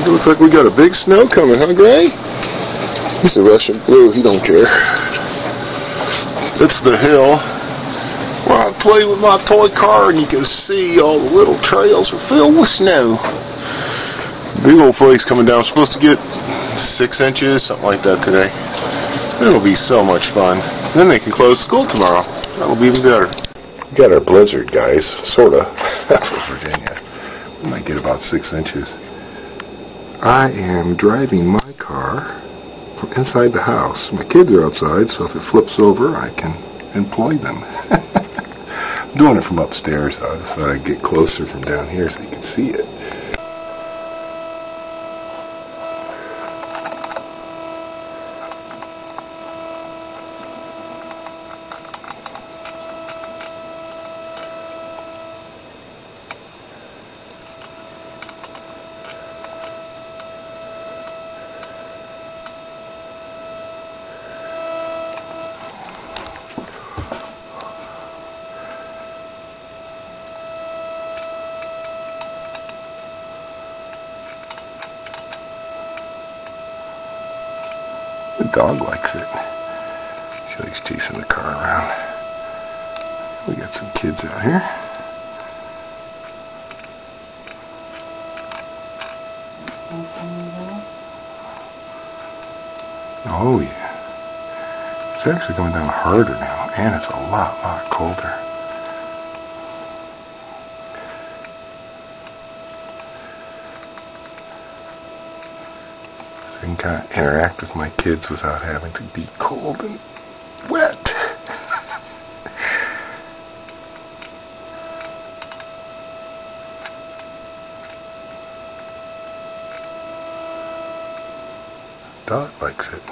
It looks like we got a big snow coming, huh, Gray? He's a Russian blue. He don't care. It's the hill where I play with my toy car, and you can see all the little trails are filled with snow. Big old flakes coming down. We're supposed to get 6 inches, something like that today. It'll be so much fun. Then they can close school tomorrow. That'll be even better. We got our blizzard, guys. Sorta. That's for Virginia. We might get about 6 inches. I am driving my car from inside the house. My kids are outside, so if it flips over, I can employ them. I'm doing it from upstairs, though. I just thought I'd get closer from down here so you can see it. The dog likes it. So he's chasing the car around. We got some kids out here. Oh yeah. It's actually going down harder now, and it's a lot colder. I can kind of interact with my kids without having to be cold and wet. Dog likes it.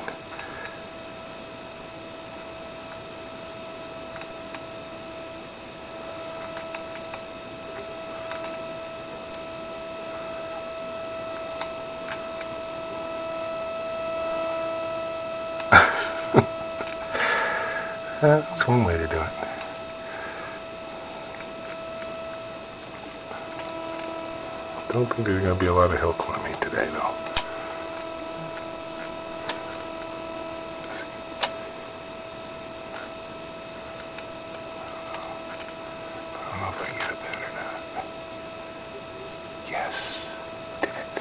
That's one way to do it. Don't think there's going to be a lot of hill climbing today, though. I don't know if I can get it that or not. Yes. Did it.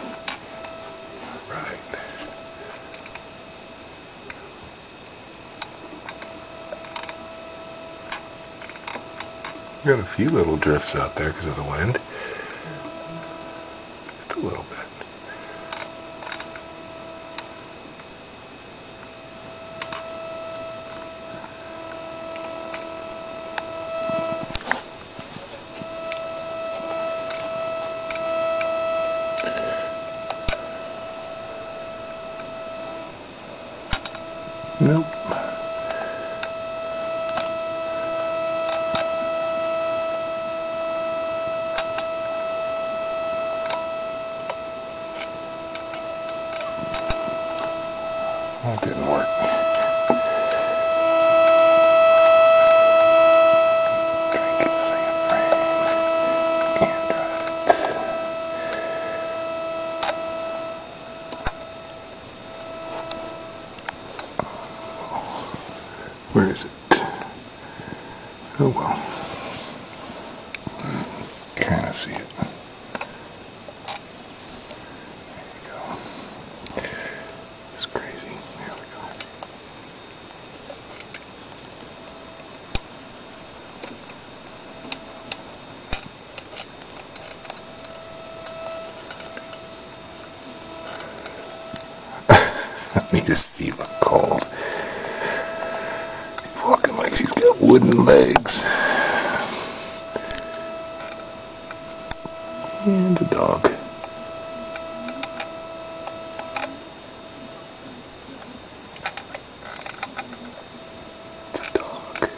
Right. Got a few little drifts out there because of the wind. Just a little bit. Nope. That didn't work. Where is it? Oh well. Kind of see it. Me just feeling cold. Walking like she's got wooden legs. And a dog. It's a dog.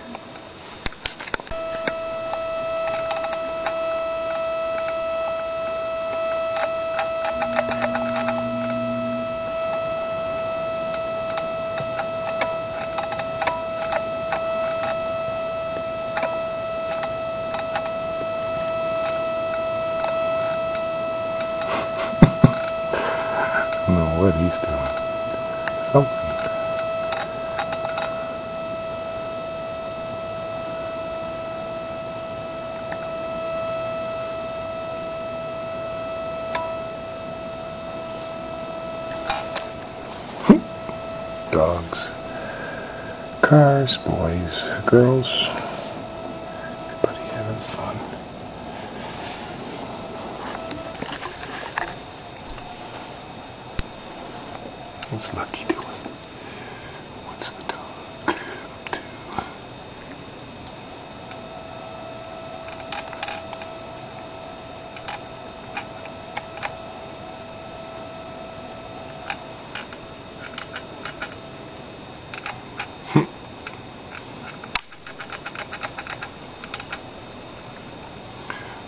what he's doing. Something. Dogs, cars, boys, girls, everybody having fun. What's Lucky doing? What's the dog up to?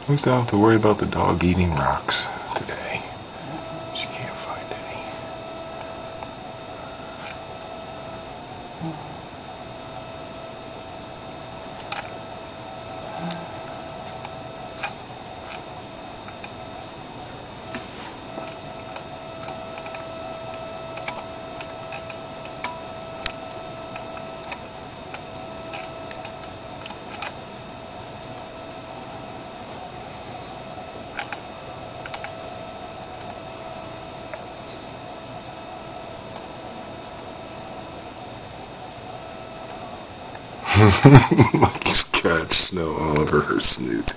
At least I don't have to worry about the dog eating rocks today. She can't find any. Lucky's got snow all over her snoot.